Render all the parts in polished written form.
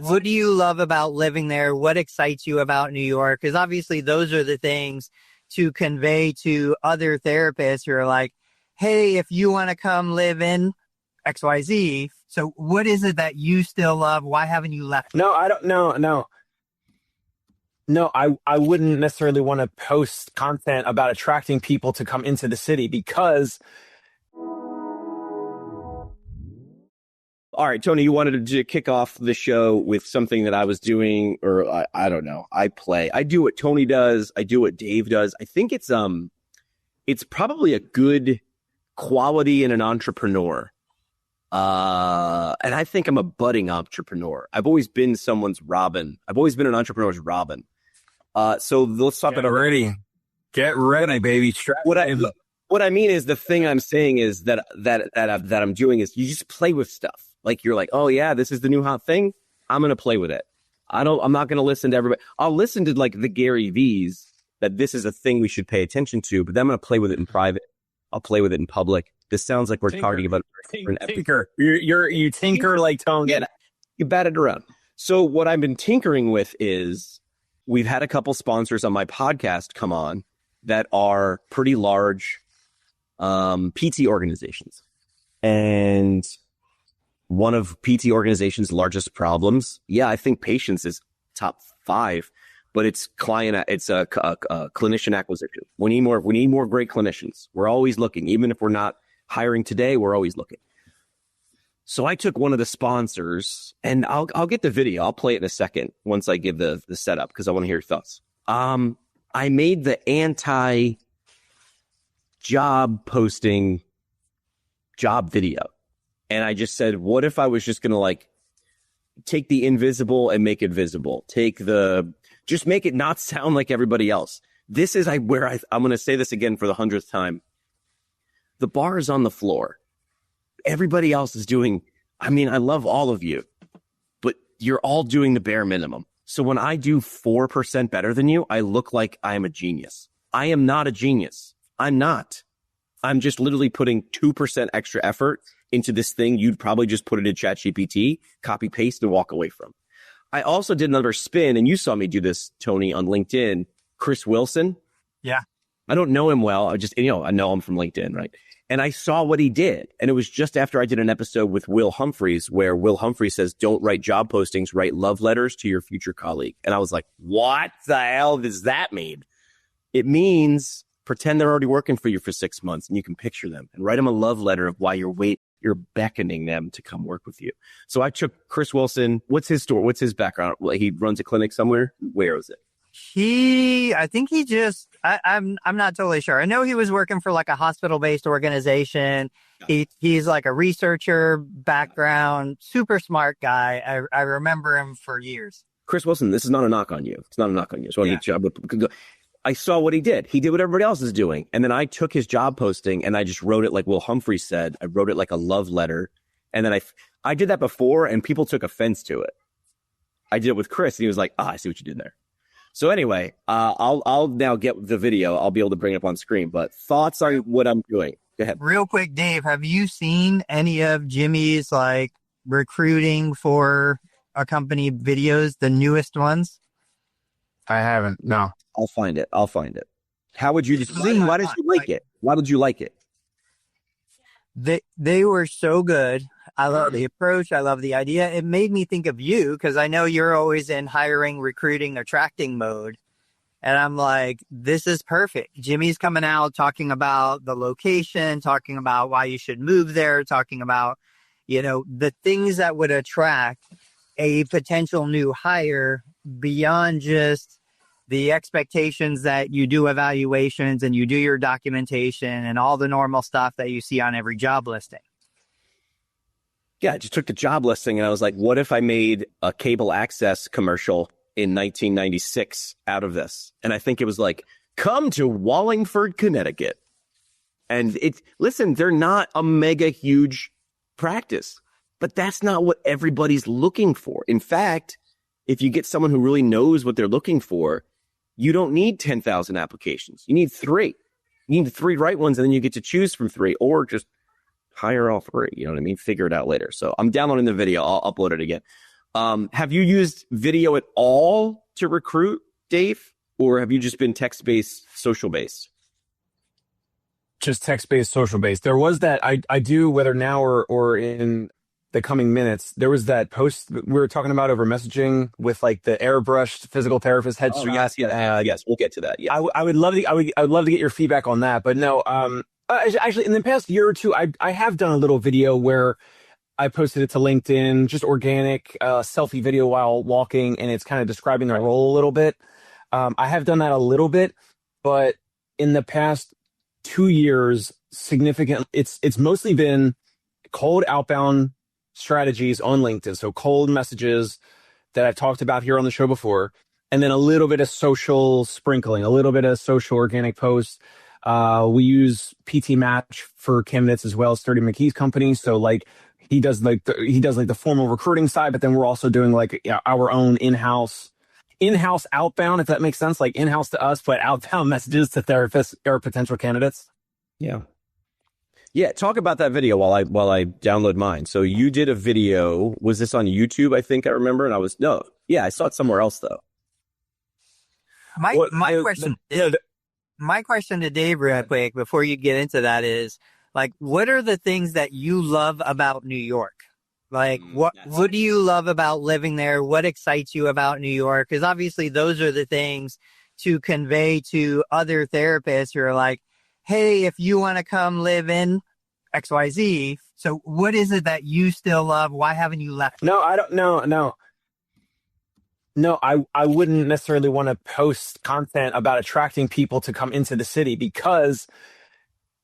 what do you love about living there? What excites you about New York? Because obviously those are the things to convey to other therapists who are like, hey, if you want to come live in XYZ. So what is it that you still love? Why haven't you left? No, I don't. No, I wouldn't necessarily want to post content about attracting people to come into the city because. All right, Tony, you wanted to kick off the show with something that I was doing, or I don't know. I do what Tony does. I do what Dave does. I think it's probably a good quality in an entrepreneur. And I think I'm a budding entrepreneur. I've always been someone's Robin. I've always been an entrepreneur's Robin. So let's talk about Get ready, baby. What I mean is the thing I'm saying is that I'm doing is you just play with stuff. Like you're like, oh yeah, this is the new hot thing. I'm gonna play with it. I'm not gonna listen to everybody. I'll listen to like the Gary V's that this is a thing we should pay attention to, but then I'm gonna play with it in private. I'll play with it in public. This sounds like we're talking about tinker. You tinker like Tony. Yeah, you bat it around. So what I've been tinkering with is we've had a couple sponsors on my podcast come on that are pretty large PT organizations. And one of PT organizations' largest problems, I think patience is top 5, but it's a clinician acquisition. We need more great clinicians. We're always looking. Even if we're not hiring today, we're always looking. So I took one of the sponsors, and I'll get the video. I'll play it in a second once I give the setup because I want to hear your thoughts. I made the anti-job posting job video. And I just said, what if I was just going to like take the invisible and make it visible? Just make it not sound like everybody else. This is I'm going to say this again for the 100th time. The bar is on the floor. Everybody else is doing, I love all of you, but you're all doing the bare minimum. So when I do 4% better than you, I look like I am a genius. I am not a genius. I'm not. I'm just literally putting 2% extra effort into this thing you'd probably just put it in ChatGPT, copy paste, and walk away from. I also did another spin, and you saw me do this, Tony, on LinkedIn. Chris Wilson. Yeah. I don't know him well. I know him from LinkedIn, right? And I saw what he did. And it was just after I did an episode with Will Humphreys, where Will Humphreys says, don't write job postings, write love letters to your future colleague. And I was like, what the hell does that mean? It means pretend they're already working for you for 6 months and you can picture them and write them a love letter of why you're beckoning them to come work with you. So I took Chris Wilson. What's his story? What's his background? He runs a clinic somewhere. Where is it? I'm not totally sure. I know he was working for like a hospital-based organization. He's like a researcher background, super smart guy. I remember him for years. Chris Wilson, this is not a knock on you. It's not a knock on you. So I saw what he did. He did what everybody else is doing. And then I took his job posting and I just wrote it like Will Humphrey said. I wrote it like a love letter. And then I did that before and people took offense to it. I did it with Chris and he was like, I see what you did there. So anyway, I'll now get the video. I'll be able to bring it up on screen. But thoughts on what I'm doing. Go ahead. Real quick, Dave, have you seen any of Jimmy's like recruiting for a company videos, the newest ones? I haven't. No. I'll find it. How would you describe? Why did you like it? Why did you like it? They were so good. I love the approach. I love the idea. It made me think of you because I know you're always in hiring, recruiting, attracting mode. And I'm like, this is perfect. Jimmy's coming out talking about the location, talking about why you should move there, talking about, the things that would attract a potential new hire beyond just the expectations that you do evaluations and you do your documentation and all the normal stuff that you see on every job listing. Yeah, I just took the job listing and I was like, what if I made a cable access commercial in 1996 out of this? And I think it was like, come to Wallingford, Connecticut. And listen, they're not a mega huge practice, but that's not what everybody's looking for. In fact, if you get someone who really knows what they're looking for, you don't need 10,000 applications. You need 3. You need the 3 right ones, and then you get to choose from 3 or just hire all 3. You know what I mean? Figure it out later. So I'm downloading the video. I'll upload it again. Have you used video at all to recruit, Dave? Or have you just been text-based, social-based? Just text-based, social-based. There was that, I do, whether now or in the coming minutes, there was that post we were talking about over messaging with like the airbrushed physical therapist headshot. Oh, yes, we'll get to that. Yeah. I would love to, I would love to get your feedback on that, but no, actually in the past year or two, I have done a little video where I posted it to LinkedIn, just organic, selfie video while walking, and it's kind of describing the role a little bit. I have done that a little bit, but in the past 2 years, significant, it's mostly been cold outbound strategies on LinkedIn. So cold messages that I've talked about here on the show before, and then a little bit of social sprinkling, a little bit of social organic posts. We use PT Match for candidates as well as Sturdy McKay's company. So like he does like the formal recruiting side, but then we're also doing like our own in-house outbound, if that makes sense, like in-house to us, but outbound messages to therapists or potential candidates. Yeah. Yeah, talk about that video while I download mine. So you did a video. Was this on YouTube? I think I remember. And I saw it somewhere else though. My question to Dave real quick before you get into that is like, what are the things that you love about New York? Like, what do you love about living there? What excites you about New York? Because obviously those are the things to convey to other therapists who are like, hey, if you want to come live in XYZ, so what is it that you still love? Why haven't you left? No, I don't. No, I wouldn't necessarily want to post content about attracting people to come into the city because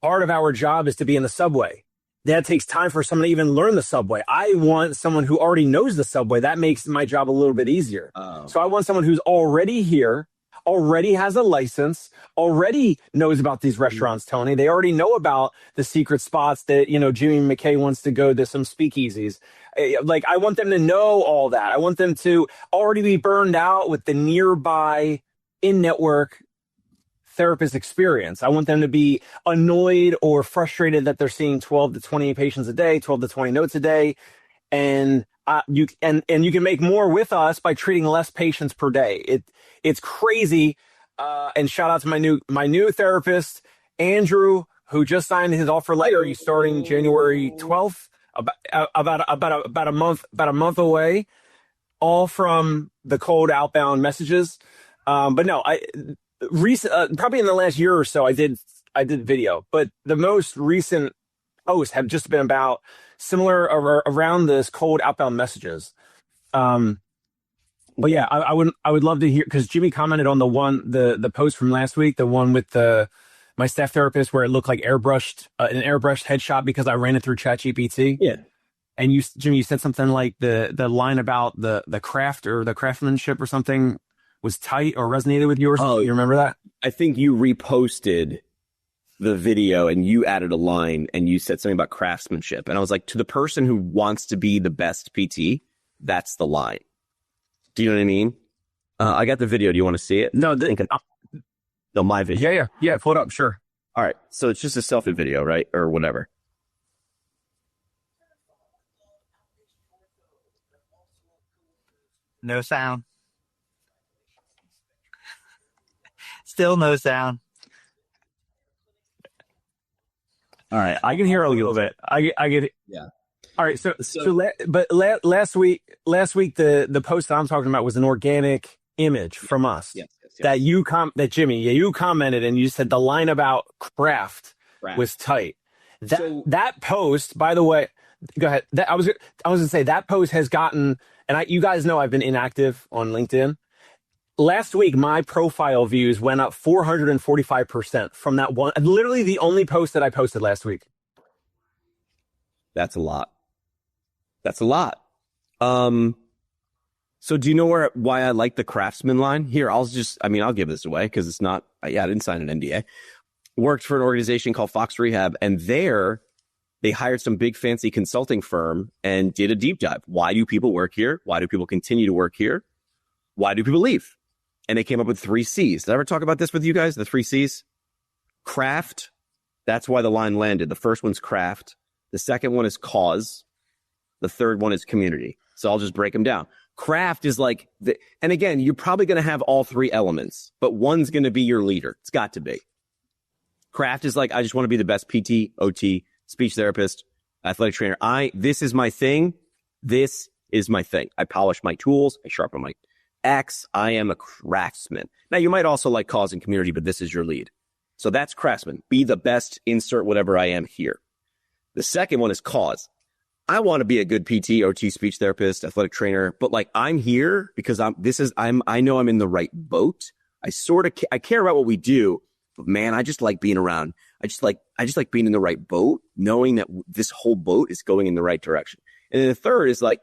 part of our job is to be in the subway. That takes time for someone to even learn the subway. I want someone who already knows the subway. That makes my job a little bit easier. Oh. So I want someone who's already here, already has a license, already knows about these restaurants, Tony. They already know about the secret spots that, Jimmy McKay wants to go to, some speakeasies. Like, I want them to know all that. I want them to already be burned out with the nearby in-network therapist experience. I want them to be annoyed or frustrated that they're seeing 12 to 20 patients a day, 12 to 20 notes a day. And you can make more with us by treating less patients per day. It's crazy. And shout out to my new therapist, Andrew, who just signed his offer letter. He's starting January 12th, about a month away, all from the cold outbound messages. But no, probably in the last year or so, I did video, but the most recent posts have just been about similar around this cold outbound messages. But yeah, I would love to hear, because Jimmy commented on the post from last week, the one with my staff therapist where it looked like an airbrushed headshot because I ran it through ChatGPT. Yeah. And Jimmy, you said something like the line about the craft or the craftsmanship or something was tight or resonated with you or something. You remember that? I think you reposted the video and you added a line and you said something about craftsmanship. And I was like, to the person who wants to be the best PT, that's the line. Do you know what I mean? I got the video. Do you want to see it? No, my video. Yeah. Pull it up. Sure. All right. So it's just a selfie video, right? Or whatever. No sound. Still no sound. All right, I can hear a little bit. I get it. Yeah. All right, last week the post that I'm talking about was an organic image from us. Yes. That Jimmy, you commented and you said the line about craft was tight. That post, by the way, go ahead. I was gonna say that post has gotten, and you guys know I've been inactive on LinkedIn. Last week, my profile views went up 445% from that one. Literally the only post that I posted last week. That's a lot. So do you know why I like the craftsman line? Here, I'll give this away because it's not, I didn't sign an NDA. Worked for an organization called Fox Rehab, and there they hired some big fancy consulting firm and did a deep dive. Why do people work here? Why do people continue to work here? Why do people leave? And they came up with 3 C's. Did I ever talk about this with you guys? The 3 C's? Craft. That's why the line landed. The first one's craft. The second one is cause. The third one is community. So I'll just break them down. Craft is like, and again, you're probably going to have all three elements, but one's going to be your leader. It's got to be. Craft is like, I just want to be the best PT, OT, speech therapist, athletic trainer. This is my thing. This is my thing. I polish my tools. I sharpen my axe. I am a craftsman. Now, you might also like cause and community, but this is your lead. So that's craftsman. Be the best, insert whatever I am here. The second one is cause. I want to be a good PT, OT, speech therapist, athletic trainer, but like I'm here because I know I'm in the right boat. I care about what we do, but man, I just like being around. I just like being in the right boat, knowing that this whole boat is going in the right direction. And then the third is like,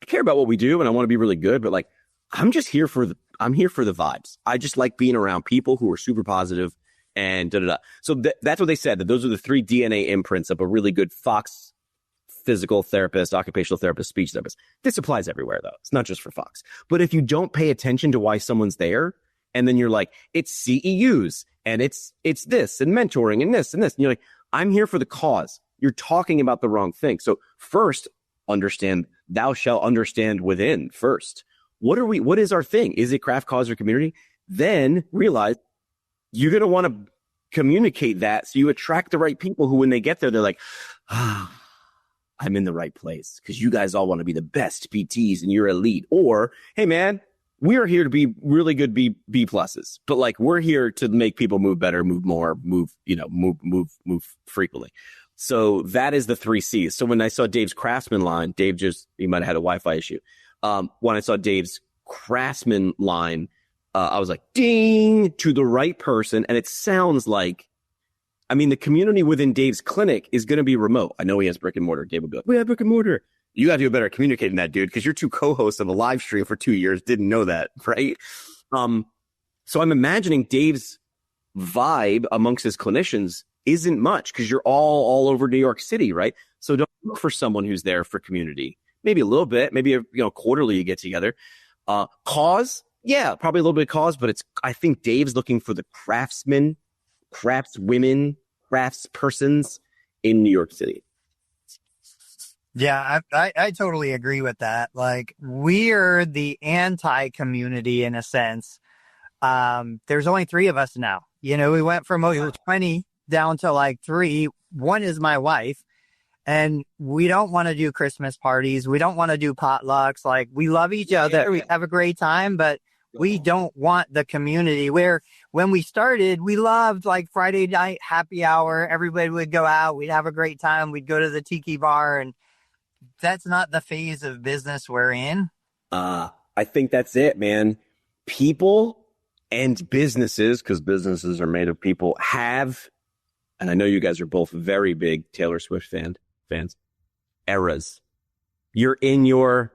I care about what we do and I want to be really good, but like, I'm here for the vibes. I just like being around people who are super positive and da-da-da. So that's what they said, that those are the 3 DNA imprints of a really good Fox physical therapist, occupational therapist, speech therapist. This applies everywhere, though. It's not just for Fox. But if you don't pay attention to why someone's there, and then you're like, it's CEUs, and it's this, and mentoring, and this, and this. And you're like, I'm here for the cause. You're talking about the wrong thing. So first, understand, thou shalt understand within first. What is our thing? Is it craft, cause, or community? Then realize you're going to want to communicate that so you attract the right people who, when they get there, they're like, I'm in the right place because you guys all want to be the best PTs and you're elite. Or, hey, man, we are here to be really good B pluses, but like we're here to make people move better, move more, move frequently. So that is the 3 C's. So when I saw Dave's craftsman line, he might have had a Wi-Fi issue. When I saw Dave's craftsman line, I was like, ding, to the right person. And it sounds like, the community within Dave's clinic is going to be remote. I know he has brick and mortar. Dave will be like, we have brick and mortar. You got to do better at communicating that, dude, because you're 2 co-hosts of a live stream for 2 years. Didn't know that, right? So I'm imagining Dave's vibe amongst his clinicians isn't much because you're all over New York City, right? So don't look for someone who's there for community. Maybe a little bit, maybe quarterly you get together. Cause, yeah, probably a little bit of cause, but I think Dave's looking for the craftsmen, craftswomen, craftspersons in New York City. Yeah, I totally agree with that. Like, we're the anti-community in a sense. There's only 3 of us now. We went from 20 down to like 3. One is my wife. And we don't want to do Christmas parties. We don't want to do potlucks. Like, we love each other. We have a great time, but we don't want the community where when we started, we loved like Friday night happy hour. Everybody would go out. We'd have a great time. We'd go to the tiki bar, and that's not the phase of business we're in. I think that's it, man. People and businesses, because businesses are made of people, have, and I know you guys are both very big Taylor Swift fans, eras. You're in your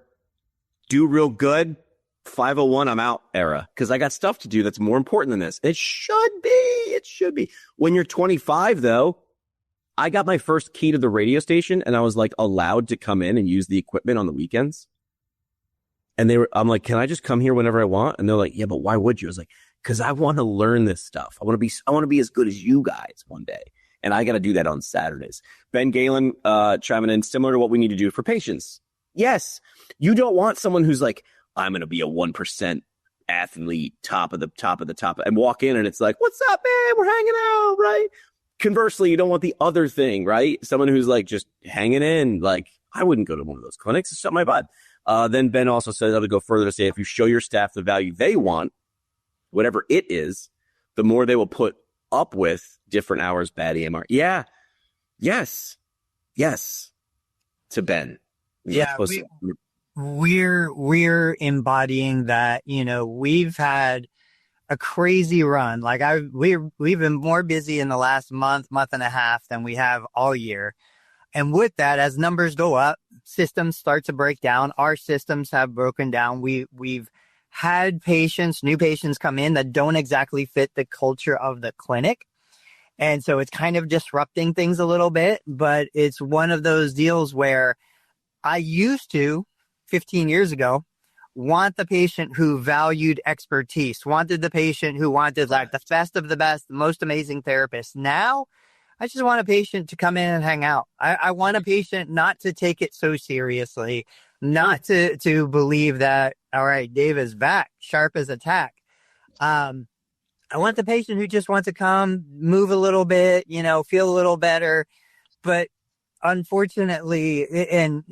do real good, 501, I'm out era, because I got stuff to do that's more important than this. It should be. When you're 25, though, I got my first key to the radio station, and I was like allowed to come in and use the equipment on the weekends. And I'm like, can I just come here whenever I want? And they're like, yeah, but why would you? I was like, because I want to learn this stuff. I want to be as good as you guys one day. And I got to do that on Saturdays. Ben Galen chiming in, similar to what we need to do for patients. Yes, you don't want someone who's like, I'm going to be a 1% athlete, top of the top, and walk in and it's like, what's up, man? We're hanging out, right? Conversely, you don't want the other thing, right? Someone who's like just hanging in. Like, I wouldn't go to one of those clinics. It's not my vibe. Then Ben also said, I would go further to say, if you show your staff the value they want, whatever it is, the more they will put up with different hours, bad EMR. Yeah. Yes. To Ben. Yeah. We're embodying that. We've had a crazy run. Like we've been more busy in the last month and a half than we have all year. And with that, as numbers go up, systems start to break down. Our systems have broken down. We've had new patients come in that don't exactly fit the culture of the clinic. And so it's kind of disrupting things a little bit, but it's one of those deals where I used to, 15 years ago, want the patient who valued expertise, wanted the patient who wanted like the best of the best, the most amazing therapist. Now, I just want a patient to come in and hang out. I want a patient not to take it so seriously. not to believe that, all right, Dave is back, sharp as a tack. I want the patient who just wants to come, move a little bit, feel a little better. But unfortunately, and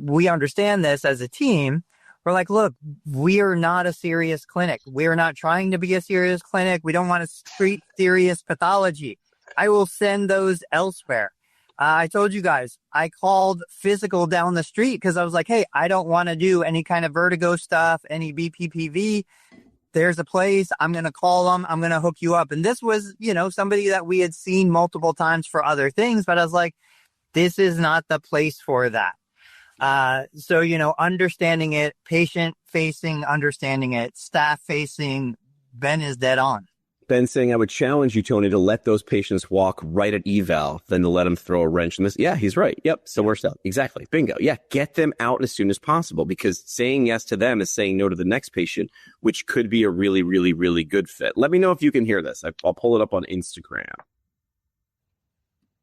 we understand this as a team, we're like, look, we are not a serious clinic. We are not trying to be a serious clinic. We don't want to treat serious pathology. I will send those elsewhere. I told you guys, I called physical down the street because I was like, hey, I don't want to do any kind of vertigo stuff, any BPPV. There's a place. I'm going to call them. I'm going to hook you up. And this was, somebody that we had seen multiple times for other things. But I was like, this is not the place for that. So, understanding it, patient facing, understanding it, staff facing, Ben is dead on. Ben saying, I would challenge you, Tony, to let those patients walk right at eval than to let them throw a wrench in this. Yeah, he's right. Yep. So we're out. Exactly. Bingo. Yeah. Get them out as soon as possible, because saying yes to them is saying no to the next patient, which could be a really, really, really good fit. Let me know if you can hear this. I'll pull it up on Instagram.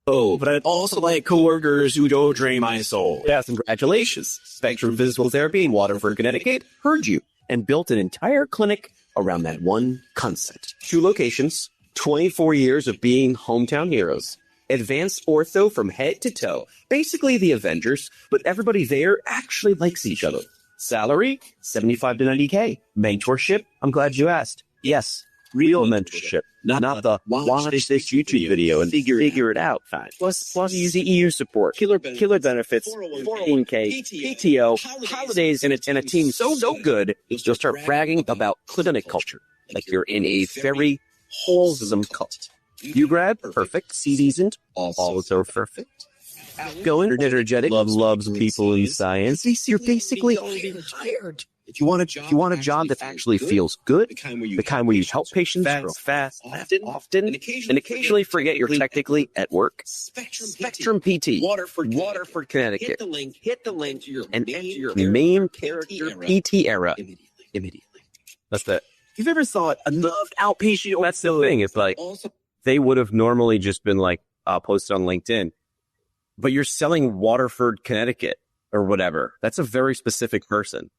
Oh, but I'd also like coworkers who don't drain my soul. Yes, congratulations. Spectrum Physical Therapy in Waterford, Connecticut heard you and built an entire clinic around that one concept. 2 locations, 24 years of being hometown heroes. Advanced ortho from head to toe. Basically the Avengers, but everybody there actually likes each other. Salary, 75 to 90K. Mentorship, I'm glad you asked. Yes, real mentorship. Not the watch this YouTube video and figure it out. Plus easy EU support, killer benefits, 401k, PTO, holidays, and a team so good you'll start bragging about clinic culture like you're in a very wholesome cult. You grad, perfect. Seasoned, also perfect. Outgoing, energetic, loves people in science. You're basically already retired. If you want a job that actually feels good, the kind where you help patients grow fast, often, and occasionally forget you're technically at work. Spectrum PT, Waterford, Connecticut. Hit the link, and enter your main character PT era immediately. That's it. If you've ever thought a loved outpatient, that's the thing. It's like they would have normally just been like posted on LinkedIn, but you're selling Waterford, Connecticut, or whatever. That's a very specific person.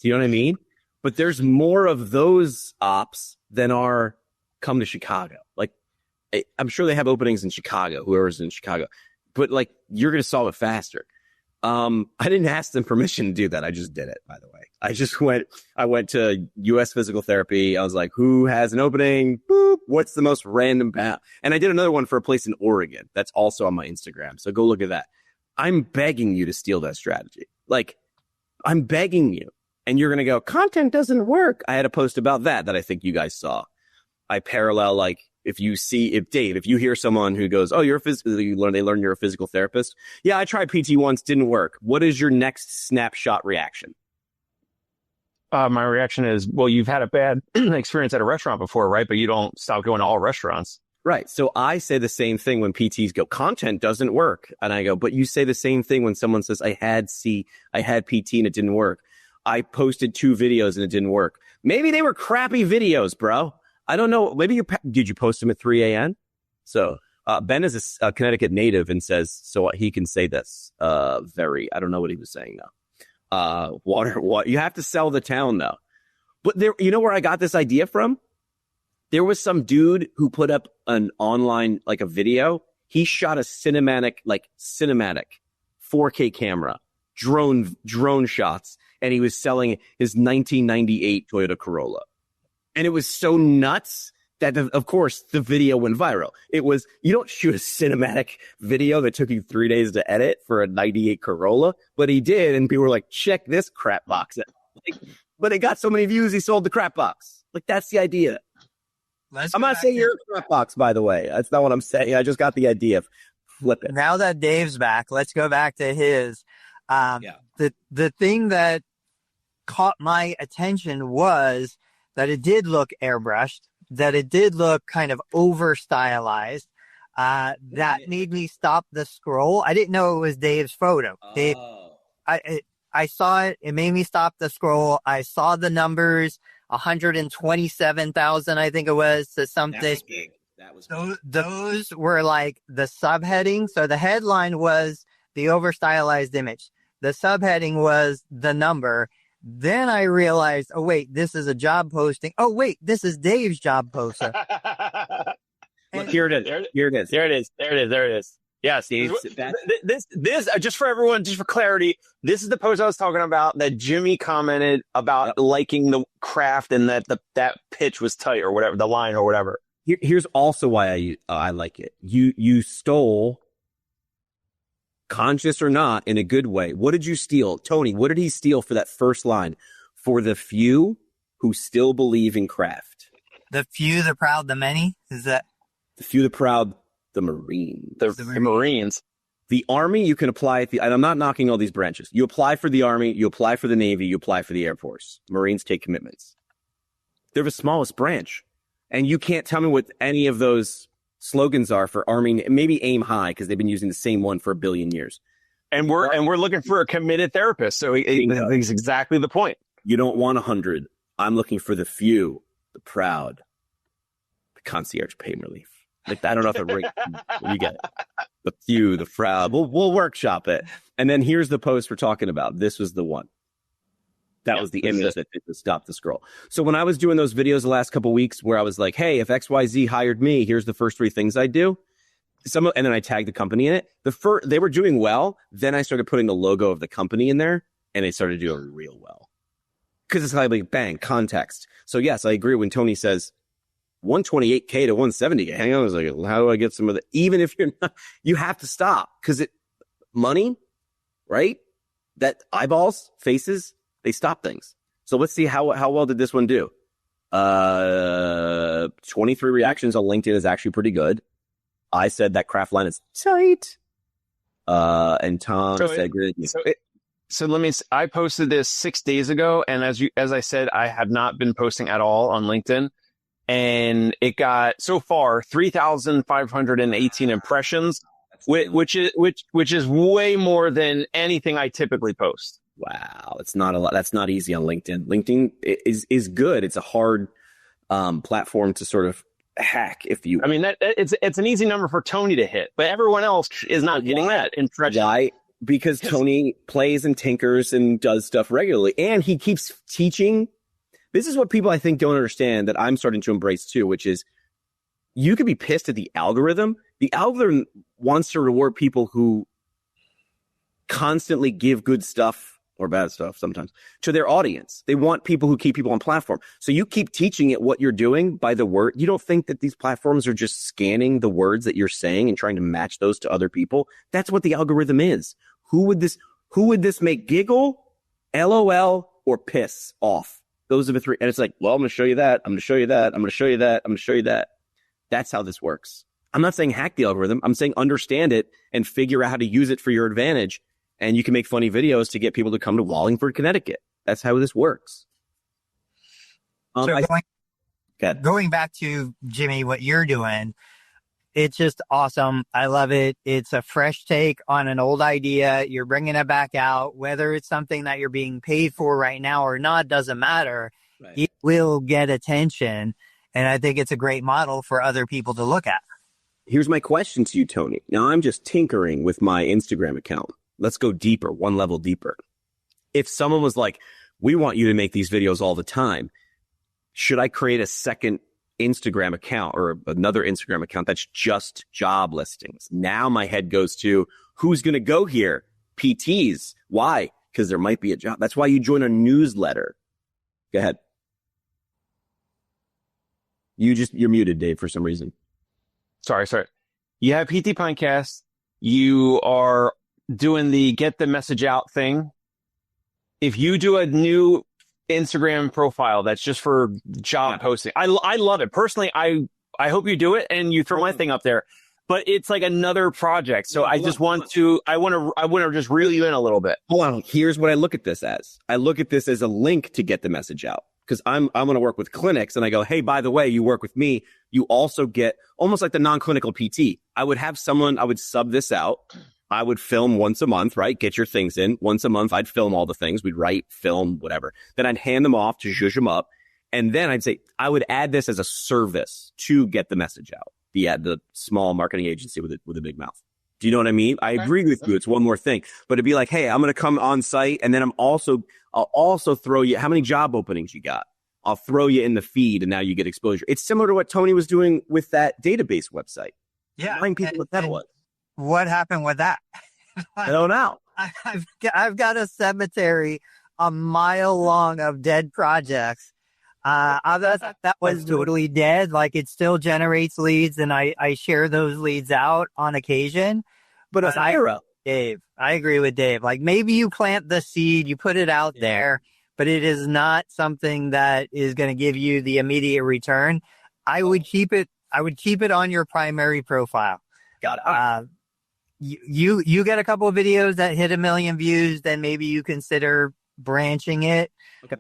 Do you know what I mean? But there's more of those ops than are come to Chicago. Like, I'm sure they have openings in Chicago, whoever's in Chicago, but like, you're going to solve it faster. I didn't ask them permission to do that. I just did it, by the way. I went to US Physical Therapy. I was like, who has an opening? Boop. What's the most random And I did another one for a place in Oregon. That's also on my Instagram. So go look at that. I'm begging you to steal that strategy. Like, I'm begging you. And you're going to go, content doesn't work. I had a post about that I think you guys saw. I parallel, like, if you hear someone who goes, oh, they learn you're a physical therapist. Yeah, I tried PT once, didn't work. What is your next snapshot reaction? My reaction is, well, you've had a bad experience at a restaurant before, right? But you don't stop going to all restaurants. Right. So I say the same thing when PTs go, content doesn't work. And I go, but you say the same thing when someone says, I had PT and it didn't work. I posted 2 videos and it didn't work. Maybe they were crappy videos, bro. I don't know. Maybe did you post them at 3 a.m.? So Ben is a Connecticut native and says, so he can say this. I don't know what he was saying though. You have to sell the town though. But you know where I got this idea from? There was some dude who put up an online, like a video. He shot a cinematic 4K camera, drone shots. And he was selling his 1998 Toyota Corolla. And it was so nuts that, of course, the video went viral. It was, you don't shoot a cinematic video that took you 3 days to edit for a 98 Corolla, but he did. And people were like, check this crap box. But it got so many views, he sold the crap box. Like, that's the idea. I'm not saying you're a crap box, by the way. That's not what I'm saying. I just got the idea of flip it. Now that Dave's back, let's go back to his. The thing that caught my attention was that it did look airbrushed, that it did look kind of over stylized. That made me stop the scroll. I didn't know it was Dave's photo. Dave, I saw it. It made me stop the scroll. I saw the numbers, 127,000, I think it was, to something. That was big. Those were like the subheading. So the headline was the over stylized image. The subheading was the number. Then I realized, oh, wait, this is a job posting. Oh, wait, this is Dave's job poster. Look, here it is. Here it is. There it is. There it is. There it is. Yes. This just for everyone, just for clarity, this is the post I was talking about that Jimmy commented about liking the craft and that that pitch was tight or whatever, the line or whatever. Here's also why I like it. You stole, conscious or not, in a good way. What did you steal? Tony, what did he steal for that first line? For the few who still believe in craft. The few, the proud, the many? Is that? The few, the proud, the Marines. The Marines. The Army, you can apply and I'm not knocking all these branches. You apply for the Army, you apply for the Navy, you apply for the Air Force. Marines take commitments. They're the smallest branch. And you can't tell me what any of those slogans are for Army, maybe aim high, because they've been using the same one for a billion years. And we're looking for a committed therapist. So he's exactly the point. You don't want 100. I'm looking for the few, the proud, the concierge pain relief. Like, I don't know if it rings. You get it. The few, the proud. We'll workshop it. And then here's the post we're talking about. This was the one. That was the image that stopped the scroll. So when I was doing those videos the last couple of weeks where I was like, hey, if XYZ hired me, here's the first 3 things I do. And then I tagged the company in it. They were doing well. Then I started putting the logo of the company in there, and they started doing real well. Because it's like, bang, context. So yes, I agree when Tony says 128K to 170K. Hang on, I was like, how do I get some of the, even if you're not, you have to stop because money, right? That eyeballs, faces, they stop things. So let's see how well did this one do? 23 reactions on LinkedIn is actually pretty good. I said that craft line is tight. And Tom said, I posted this 6 days ago. And as I said, I have not been posting at all on LinkedIn. And it got so far 3,518 impressions, which is way more than anything I typically post. Wow, it's not a lot. That's not easy on LinkedIn. LinkedIn is good. It's a hard platform to sort of hack. I mean, it's an easy number for Tony to hit, but everyone else is not getting that impression. Why? Because Tony plays and tinkers and does stuff regularly, and he keeps teaching. This is what people, I think, don't understand that I'm starting to embrace too, which is you could be pissed at the algorithm. The algorithm wants to reward people who constantly give good stuff or bad stuff sometimes to their audience. They want people who keep people on platform. So you keep teaching it what you're doing by the word. You don't think that these platforms are just scanning the words that you're saying and trying to match those to other people. That's what the algorithm is. Who would this make giggle, LOL, or piss off? Those are the 3. And it's like, well, I'm going to show you that. I'm going to show you that. I'm going to show you that. I'm going to show you that. That's how this works. I'm not saying hack the algorithm. I'm saying understand it and figure out how to use it for your advantage. And you can make funny videos to get people to come to Wallingford, Connecticut. That's how this works. Going back to Jimmy, what you're doing, it's just awesome. I love it. It's a fresh take on an old idea. You're bringing it back out. Whether it's something that you're being paid for right now or not, doesn't matter. Right. It will get attention. And I think it's a great model for other people to look at. Here's my question to you, Tony. Now, I'm just tinkering with my Instagram account. Let's go deeper, one level deeper. If someone was like, we want you to make these videos all the time, should I create a second Instagram account or another Instagram account that's just job listings? Now my head goes to who's going to go here? PTs. Why? Because there might be a job. That's why you join a newsletter. Go ahead. You're muted, Dave, for some reason. Sorry. You have PT Podcast. You are doing the get the message out thing. If you do a new Instagram profile that's just for job posting, I love it. Personally, I hope you do it and you throw my thing up there. But it's like another project. So I want to just reel you in a little bit. Hold on. Here's what I look at this as. I look at this as a link to get the message out. Because I'm going to work with clinics and I go, hey, by the way, you work with me. You also get almost like the non-clinical PT. I would sub this out. I would film once a month, right? Get your things in. Once a month, I'd film all the things. We'd write, film, whatever. Then I'd hand them off to zhuzh them up. And then I'd say, I would add this as a service to get the message out. The small marketing agency with a big mouth. Do you know what I mean? I agree with you. It's one more thing, but it'd be like, hey, I'm going to come on site, and then I'll also throw you how many job openings you got. I'll throw you in the feed, and now you get exposure. It's similar to what Tony was doing with that database website. Yeah. Telling people what that was. What happened with that? I don't know. I've got a cemetery a mile long of dead projects. That was totally dead. Like, it still generates leads, and I share those leads out on occasion. But it's zero. Dave, I agree with Dave. Like, maybe you plant the seed, you put it out there, but it is not something that is going to give you the immediate return. I would keep it on your primary profile. Got it. You get a couple of videos that hit 1 million views, then maybe you consider branching it. Okay.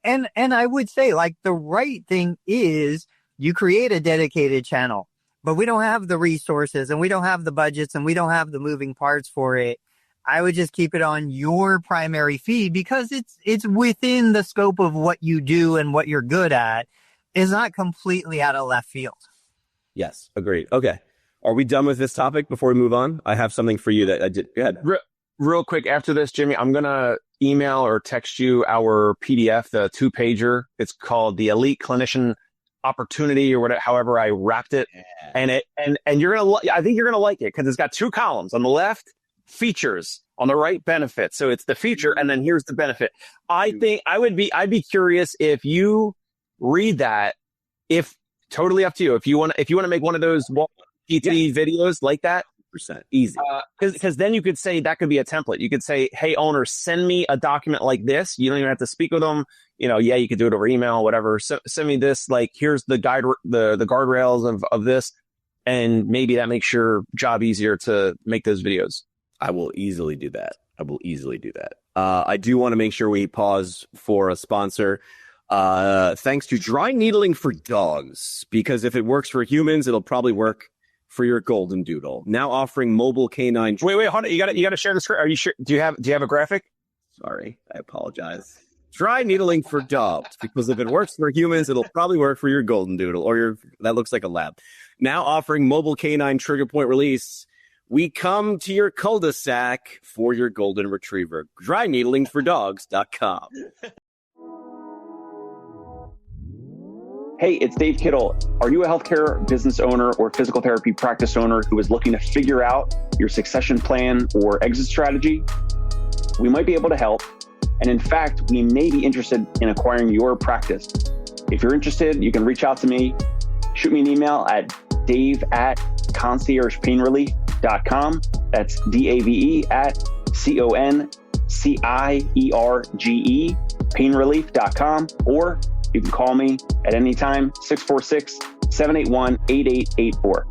And I would say, like, the right thing is you create a dedicated channel, but we don't have the resources, and we don't have the budgets, and we don't have the moving parts for it. I would just keep it on your primary feed, because it's within the scope of what you do and what you're good at. It's not completely out of left field. Yes, agreed. Okay. Are we done with this topic before we move on? I have something for you that I did. Go ahead. Real quick, after this, Jimmy, I'm going to email or text you our PDF, the 2-pager. It's called the Elite Clinician Opportunity, or whatever, however I wrapped it. Yeah. And you're going to, I think you're going to like it, because it's got 2 columns. On the left, features. On the right, benefits. So it's the feature, and then here's the benefit. I think I'd be curious if you read that, if totally up to you. If you want to make one of those PT videos like that, easy. Because then you could say that could be a template. You could say, hey, owner, send me a document like this. You don't even have to speak with them. You could do it over email, whatever. So, send me this. Like, here's the guide, the guardrails of this, and maybe that makes your job easier to make those videos. I will easily do that. I do want to make sure we pause for a sponsor. Thanks to Dry Needling for Dogs, because if it works for humans, it'll probably work for your golden doodle. Now offering mobile canine. Wait, hold on. You got to share the screen. Are you sure? Do you have a graphic? Sorry, I apologize. Dry needling for dogs, because if it works for humans, it'll probably work for your golden doodle, or that looks like a lab. Now offering mobile canine trigger point release. We come to your cul-de-sac for your golden retriever. DryNeedlingForDogs.com. Hey, it's Dave Kittle. Are you a healthcare business owner or physical therapy practice owner who is looking to figure out your succession plan or exit strategy? We might be able to help. And in fact, we may be interested in acquiring your practice. If you're interested, you can reach out to me. Shoot me an email at dave@conciergepainrelief.com. That's DAVE at CONCIERGE painrelief.com. Or you can call me at any time, 646-781-8884.